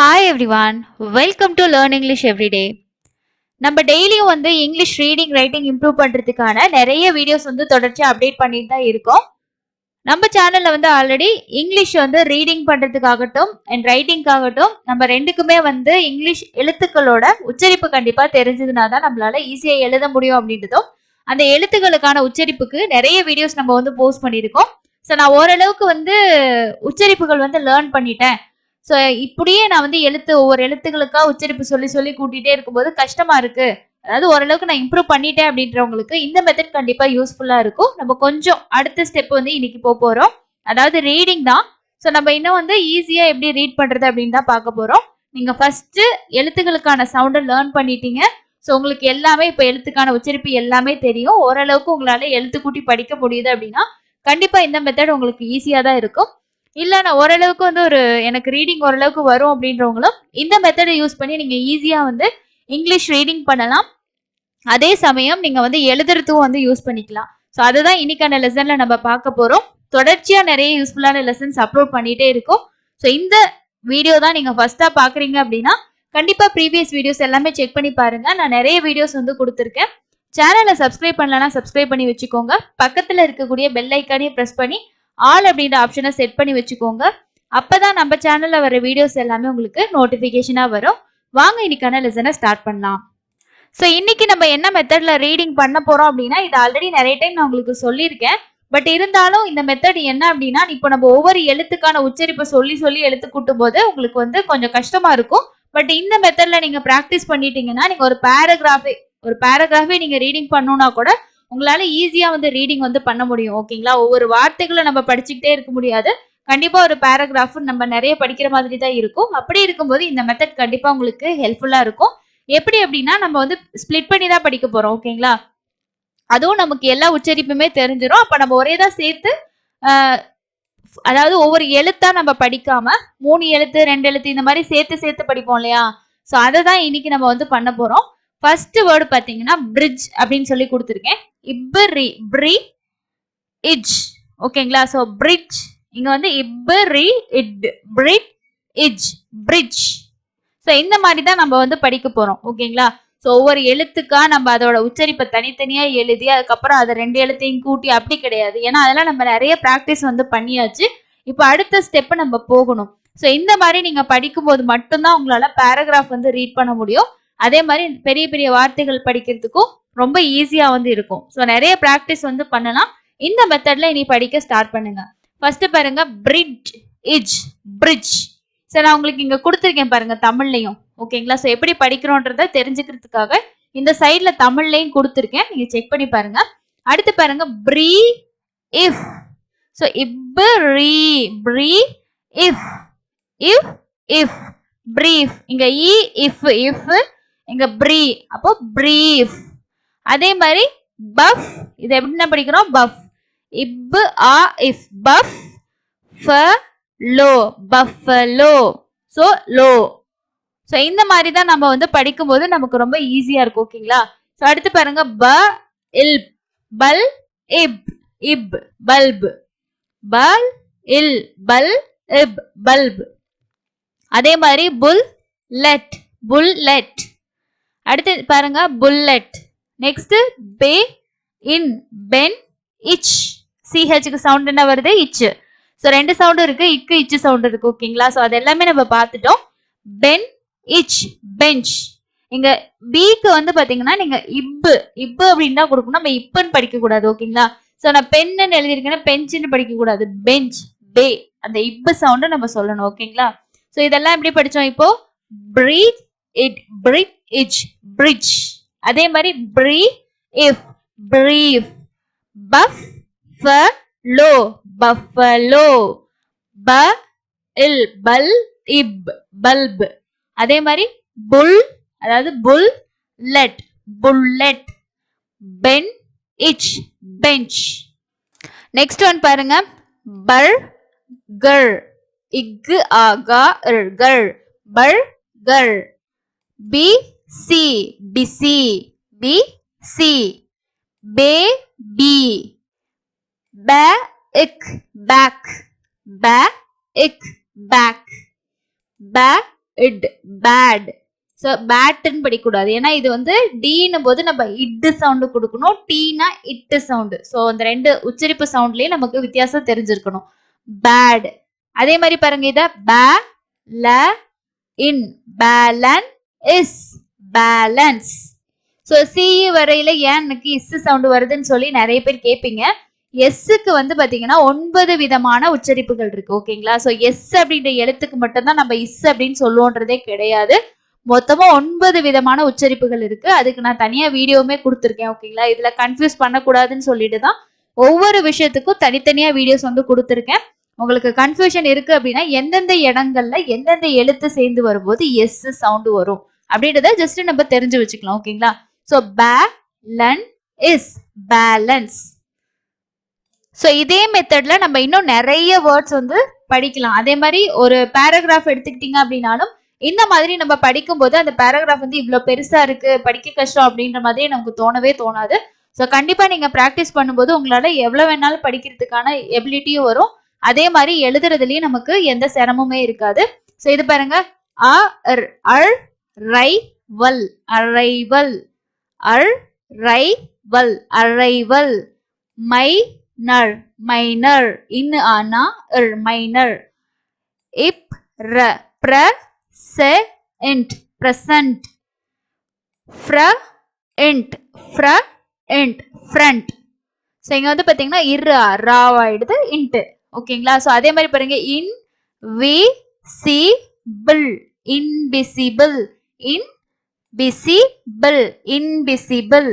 Hi everyone, welcome to Learn English Everyday. நம்ம டெய்லியும் English reading writing improve பண்றதுக்கான நிறைய வீடியோஸ் தொடர்ச்சியா அப்டேட் பண்ணிட்டு தான் இருக்கோம். நம்ம சேனல்ல ஆல்ரெடி இங்கிலீஷ் ரீடிங் பண்றதுக்காகட்டும் அண்ட் ரைட்டிங்காகட்டும் நம்ம ரெண்டுக்குமே இங்கிலீஷ் எழுத்துக்களோட உச்சரிப்பு கண்டிப்பா தெரிஞ்சதுனா தான் நம்மளால ஈஸியா எழுத முடியும் அப்படின்றதும் அந்த எழுத்துக்களுக்கான உச்சரிப்புக்கு நிறைய வீடியோஸ் நம்ம போஸ்ட் பண்ணியிருக்கோம். ஸோ நான் ஓரளவுக்கு உச்சரிப்புகள் லேர்ன் பண்ணிட்டேன். ஸோ இப்படியே நான் ஒவ்வொரு எழுத்துக்களுக்கா உச்சரிப்பு சொல்லி சொல்லி கூட்டிகிட்டே இருக்கும்போது கஷ்டமா இருக்கு, அதாவது ஓரளவுக்கு நான் இம்ப்ரூவ் பண்ணிட்டேன் அப்படின்றவங்களுக்கு இந்த மெத்தட் கண்டிப்பா யூஸ்ஃபுல்லா இருக்கும். நம்ம கொஞ்சம் அடுத்த ஸ்டெப் இன்னைக்கு போறோம், அதாவது ரீடிங் தான். ஸோ நம்ம இன்னும் ஈஸியா எப்படி ரீட் பண்றது அப்படின்னு தான் பார்க்க போறோம். நீங்க ஃபர்ஸ்ட் எழுத்துக்களுக்கான சவுண்டை லேர்ன் பண்ணிட்டீங்க. ஸோ உங்களுக்கு எல்லாமே இப்போ எழுத்துக்கான உச்சரிப்பு எல்லாமே தெரியும். ஓரளவுக்கு உங்களால எழுத்து கூட்டி படிக்க முடியுது அப்படின்னா கண்டிப்பா இந்த மெத்தட் உங்களுக்கு ஈஸியா தான் இருக்கும். இல்ல நான் ஓரளவுக்கு ஒரு எனக்கு ரீடிங் ஓரளவுக்கு வரும் அப்படின்றவங்களும் இந்த மெத்தடை யூஸ் பண்ணி நீங்க ஈஸியா இங்கிலீஷ் ரீடிங் பண்ணலாம். அதே சமயம் நீங்க எழுதுறதுக்கும் யூஸ் பண்ணிக்கலாம். ஸோ அதுதான் இன்னைக்கான லெசன்ல நம்ம பார்க்க போறோம். தொடர்ச்சியா நிறைய யூஸ்ஃபுல்லான லெசன்ஸ் அப்லோட் பண்ணிட்டே இருக்கும். ஸோ இந்த வீடியோ தான் நீங்க ஃபர்ஸ்டா பாக்குறீங்க அப்படின்னா கண்டிப்பா ப்ரீவியஸ் வீடியோஸ் எல்லாமே செக் பண்ணி பாருங்க. நான் நிறைய வீடியோஸ் கொடுத்துருக்கேன். சேனலை சப்ஸ்கிரைப் பண்ணலன்னா சப்ஸ்கிரைப் பண்ணி வச்சுக்கோங்க. பக்கத்துல இருக்கக்கூடிய பெல் ஐக்கானையும் பிரஸ் பண்ணி ஆல் அப்படின்ற ஆப்ஷனை செட் பண்ணி வச்சுக்கோங்க. அப்பதான் நம்ம சேனல்ல வர வீடியோஸ் எல்லாமே உங்களுக்கு நோட்டிபிகேஷனா வரும். வாங்க இன்னைக்கான லெசனை ஸ்டார்ட் பண்ணலாம். ஸோ இன்னைக்கு நம்ம என்ன மெத்தட்ல ரீடிங் பண்ண போறோம் அப்படின்னா, இது ஆல்ரெடி நிறைய டைம் நான் உங்களுக்கு சொல்லியிருக்கேன். பட் இருந்தாலும் இந்த மெத்தட் என்ன அப்படின்னா, இப்போ நம்ம ஒவ்வொரு எழுத்துக்கான உச்சரிப்பை சொல்லி சொல்லி எழுத்து கூட்டும் போது உங்களுக்கு கொஞ்சம் கஷ்டமா இருக்கும். பட் இந்த மெத்தட்ல நீங்க பிராக்டிஸ் பண்ணிட்டீங்கன்னா நீங்க ஒரு பேராகிராஃபே நீங்க ரீடிங் பண்ணணும்னா கூட உங்களால ஈஸியா ரீடிங் பண்ண முடியும். ஓகேங்களா? ஒவ்வொரு வார்த்தைகளை நம்ம படிச்சுக்கிட்டே இருக்க முடியாது. கண்டிப்பா ஒரு பேராகிராஃப் நம்ம நிறைய படிக்கிற மாதிரி தான் இருக்கும். அப்படி இருக்கும்போது இந்த மெத்தட் கண்டிப்பா உங்களுக்கு ஹெல்ப்ஃபுல்லா இருக்கும். எப்படி அப்படின்னா நம்ம ஸ்பிளிட் பண்ணி தான் படிக்க போறோம். ஓகேங்களா? அதுவும் நமக்கு எல்லா உச்சரிப்புமே தெரிஞ்சிடும். அப்ப நம்ம ஒரே தான் சேர்த்து அதாவது ஒவ்வொரு எழுத்தா நம்ம படிக்காம 3 எழுத்து 2 எழுத்து இந்த மாதிரி சேர்த்து சேர்த்து படிப்போம் இல்லையா? ஸோ அதை தான் இன்னைக்கு நம்ம பண்ண போறோம். ஃபர்ஸ்ட் வேர்டு பாத்தீங்கன்னா பிரிட்ஜ் அப்படின்னு சொல்லி கொடுத்துருக்கேன். இப்ரி ப்ரி இஜ். ஓகேங்களா? ஸோ பிரிட்ஜ் இங்க இப்ரி இட் பிரிட் இஜ் பிரிட்ஜ். ஸோ இந்த மாதிரி தான் நம்ம படிக்க போறோம். ஓகேங்களா? ஸோ ஒவ்வொரு எழுத்துக்கா நம்ம அதோட உச்சரிப்பை தனித்தனியா எழுதி அதுக்கப்புறம் அதை 2 எழுத்தையும் கூட்டி அப்படி கிடையாது. ஏன்னா அதெல்லாம் நம்ம நிறைய ப்ராக்டிஸ் பண்ணியாச்சு. இப்போ அடுத்த ஸ்டெப் நம்ம போகணும். ஸோ இந்த மாதிரி நீங்க படிக்கும்போது மட்டும்தான் உங்களால பேராகிராஃப் ரீட் பண்ண முடியும். அதே மாதிரி பெரிய பெரிய வார்த்தைகள் படிக்கிறதுக்கும் ரொம்ப ஈஸியா இருக்கும். ஸோ நிறைய ப்ராக்டிஸ் பண்ணலாம். இந்த மெத்தட்ல இனி படிக்க ஸ்டார்ட் பண்ணுங்க. ஃபர்ஸ்ட் பாருங்க, பிரிட்ஜ் இஜ் பிரிட்ஜ். ஸோ நான் உங்களுக்கு இங்க கொடுத்துருக்கேன் பாருங்க தமிழ்லையும். ஓகேங்களா? ஸோ எப்படி படிக்கிறோன்றத தெரிஞ்சுக்கிறதுக்காக இந்த சைட்ல தமிழ்லையும் கொடுத்துருக்கேன். நீங்க செக் பண்ணி பாருங்க. அடுத்து பாருங்க, ப்ரீ இஃப். ஸோ இப்ரி ப்ரீ இஃப் இஃப் இஃப் பிரீஃப். இங்க இ இஃப் இஃப் இங்க ப்ரீ, அப்போ பிரீஃப். அதே மாதிரி பஃப், இது எப்படின்னா படிக்கிறோம்? பஃப் இப் ஆ இஃப் பஃப் ஃப லோ பஃபலோ. ஸோ லோ. ஸோ இந்த மாதிரி தான் நம்ம படிக்கும்போது நமக்கு ரொம்ப ஈஸியா இருக்கும். ஓகேங்களா? ஸோ அடுத்து பாருங்க, ப இல் பல் இப் இப் பல்ப் பல் இல் பல் இப் பல்ப். அதே மாதிரி புல் லெட் புல்லெட். அடுத்து பாருங்க, புல்லெட். நெக்ஸ்ட் பே இன் பென் இச். சிஹெச்க்கு சவுண்ட் என்ன வருது? இச். ஸோ 2 சவுண்ட் இருக்கு, இக்கு இச்சு சவுண்ட் இருக்கு. ஓகேங்களா? ஸோ அது எல்லாமே நம்ம பார்த்துட்டோம். பென் இச் பெஞ்ச். இங்க பிக்கு பாத்தீங்கன்னா நீங்க இப்பு இப்பு அப்படின்னு தான் கொடுக்கணும். நம்ம இப்புன்னு படிக்க கூடாது. ஓகேங்களா? ஸோ நான் பென்னு எழுதிருக்கேன்னா பெஞ்சுன்னு படிக்க கூடாது. பெஞ்ச் பே, அந்த இப்பு சவுண்ட் நம்ம சொல்லணும். ஓகேங்களா? ஸோ இதெல்லாம் எப்படி படிச்சோம்? இப்போ பிரீத் இட் பிரிட் இச் பிரிட்ஜ். அதே மாதிரி ப்ரீ இஃப் பிரீஃப் பஃப் ஃப லோ பஃபலோ ப இல் பல் இப் பல்ப். அதே மாதிரி புல், அதாவது புல் லெட் புல்லெட் பென் இச் பெஞ்ச். நெக்ஸ்ட் ஒன் பாருங்க, பர் கர் இக்கு ஆகா கர் பர் கர். பி சி பிசி பி சி பே பி ப இக் பேக் ப இக் பேக் ப இட் பேட். ஸோ பேட்னு படிக்கக்கூடாது. ஏன்னா இது வந்து டீன்னும் போது நம்ம இட் சவுண்டு கொடுக்கணும். டீனா இட்டு சவுண்டு. ஸோ அந்த ரெண்டு உச்சரிப்பு சவுண்ட்லயே நமக்கு வித்தியாசம் தெரிஞ்சிருக்கணும். பேட். அதே மாதிரி பாருங்க இத பே ல இன் பேலன் இஸ் பேலன்ஸ். ஸோ சி வரையில ஏன் எனக்கு இஸ் சவுண்டு வருதுன்னு சொல்லி நிறைய பேர் கேட்பீங்க. எஸ்ஸுக்கு வந்து பாத்தீங்கன்னா 9 விதமான உச்சரிப்புகள் இருக்கு. ஓகேங்களா? ஸோ எஸ் அப்படின்ற எழுத்துக்கு மட்டும்தான் நம்ம இஸ் அப்படின்னு சொல்லுவோன்றதே கிடையாது. மொத்தமா 9 விதமான உச்சரிப்புகள் இருக்கு. அதுக்கு நான் தனியா வீடியோவுமே கொடுத்துருக்கேன். ஓகேங்களா? இதுல கன்ஃபியூஸ் பண்ணக்கூடாதுன்னு சொல்லிட்டு தான் ஒவ்வொரு விஷயத்துக்கும் தனித்தனியா வீடியோஸ் வந்து கொடுத்துருக்கேன். உங்களுக்கு கன்ஃபியூஷன் இருக்கு அப்படின்னா எந்தெந்த இடங்கள்ல எந்தெந்த எழுத்து சேர்ந்து வரும்போது எஸ் சவுண்டு வரும் அப்படின்றத ஜஸ்ட் நம்ம தெரிஞ்சு வச்சுக்கலாம். ஓகேங்களா? ஸோ பேலன் இஸ் பேலன்ஸ். ஸோ இதே மெத்தட்ல நம்ம இன்னும் நிறைய வேர்ட்ஸ் வந்து படிக்கலாம். அதே மாதிரி ஒரு பேராகிராஃப் எடுத்துக்கிட்டீங்க அப்படின்னாலும் இந்த மாதிரி நம்ம படிக்கும்போது அந்த பேராகிராஃப் வந்து இவ்வளவு பெருசா இருக்கு, படிக்க கஷ்டம் அப்படின்ற மாதிரி நமக்கு தோணவே தோணாது. ஸோ கண்டிப்பா நீங்க ப்ராக்டிஸ் பண்ணும்போது உங்களால எவ்வளவு வேணாலும் படிக்கிறதுக்கான எபிலிட்டியும் வரும். அதே மாதிரி எழுதுறதுலயும் நமக்கு எந்த சிரமமே இருக்காது. ஸோ இது பாருங்க arrival arrival arrival arrival minor minor இன் ஆனா மைனர் இப் present present front front front. So இங்க வந்து பாத்தீங்கன்னா ராவாயிடுது இன்ட்டு. ஓகேங்களா? ஸோ அதே மாதிரி பாருங்க invisible invisible invisible invisible.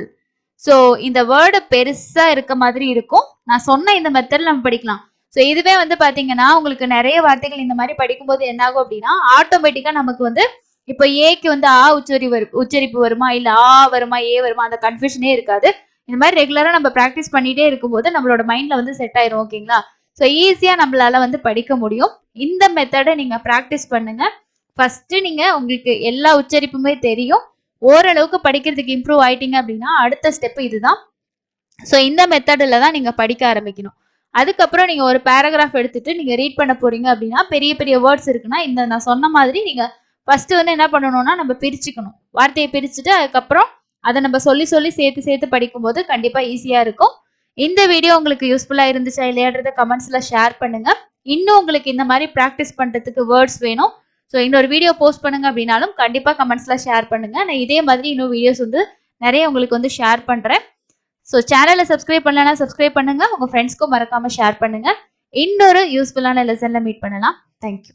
So இந்த வேர்டு பெருசா இருக்க மாதிரி இருக்கும். நான் சொன்ன இந்த மெத்தட்ல நம்ம படிக்கலாம். ஸோ இதுவே வந்து பாத்தீங்கன்னா உங்களுக்கு நிறைய வார்த்தைகள் இந்த மாதிரி படிக்கும்போது என்ன ஆகும் அப்படின்னா ஆட்டோமேட்டிக்கா நமக்கு வந்து இப்போ ஏக்கு வந்து ஆ உச்சரிப்பு வருமா இல்ல ஆ வருமா ஏ வருமா அந்த கன்ஃபியூஷனே இருக்காது. இந்த மாதிரி ரெகுலரா நம்ம ப்ராக்டிஸ் பண்ணிட்டே இருக்கும்போது நம்மளோட மைண்ட்ல வந்து செட் ஆயிரும். ஓகேங்களா? ஸோ ஈஸியா நம்மளால வந்து படிக்க முடியும். இந்த மெத்தடை நீங்க ப்ராக்டிஸ் பண்ணுங்க. ஃபர்ஸ்ட் நீங்க உங்களுக்கு எல்லா உச்சரிப்புமே தெரியும். ஓரளவுக்கு படிக்கிறதுக்கு இம்ப்ரூவ் ஆயிட்டீங்க அப்படின்னா அடுத்த ஸ்டெப் இதுதான். ஸோ இந்த மெத்தடில் தான் நீங்க படிக்க ஆரம்பிக்கணும். அதுக்கப்புறம் நீங்க ஒரு பேராகிராஃப் எடுத்துட்டு நீங்க ரீட் பண்ண போறீங்க அப்படின்னா பெரிய பெரிய வேர்ட்ஸ் இருக்குன்னா இந்த நான் சொன்ன மாதிரி நீங்க ஃபர்ஸ்ட் வந்து என்ன பண்ணணும்னா நம்ம பிரிச்சுக்கணும். வார்த்தையை பிரிச்சுட்டு அதுக்கப்புறம் அதை நம்ம சொல்லி சொல்லி சேர்த்து சேர்த்து படிக்கும்போது கண்டிப்பா ஈஸியா இருக்கும். இந்த வீடியோ உங்களுக்கு யூஸ்ஃபுல்லா இருந்துச்சா இல்லையான்றத கமெண்ட்ஸ்ல ஷேர் பண்ணுங்க. இன்னும் உங்களுக்கு இந்த மாதிரி ப்ராக்டிஸ் பண்றதுக்கு வேர்ட்ஸ் வேணும். ஸோ இன்னொரு வீடியோ போஸ்ட் பண்ணுங்க அப்படின்னாலும் கண்டிப்பா கமெண்ட்ஸ்ல ஷேர் பண்ணுங்க. நான் இதே மாதிரி இன்னும் வீடியோஸ் வந்து நிறைய உங்களுக்கு வந்து ஷேர் பண்றேன். ஸோ சேனலை சப்ஸ்கிரைப் பண்ணலன்னா சப்ஸ்கிரைப் பண்ணுங்க. உங்க ஃப்ரெண்ட்ஸ்க்கும் மறக்காம ஷேர் பண்ணுங்க. இன்னொரு யூஸ்ஃபுல்லான லெசன்ல மீட் பண்ணலாம். தேங்க்யூ.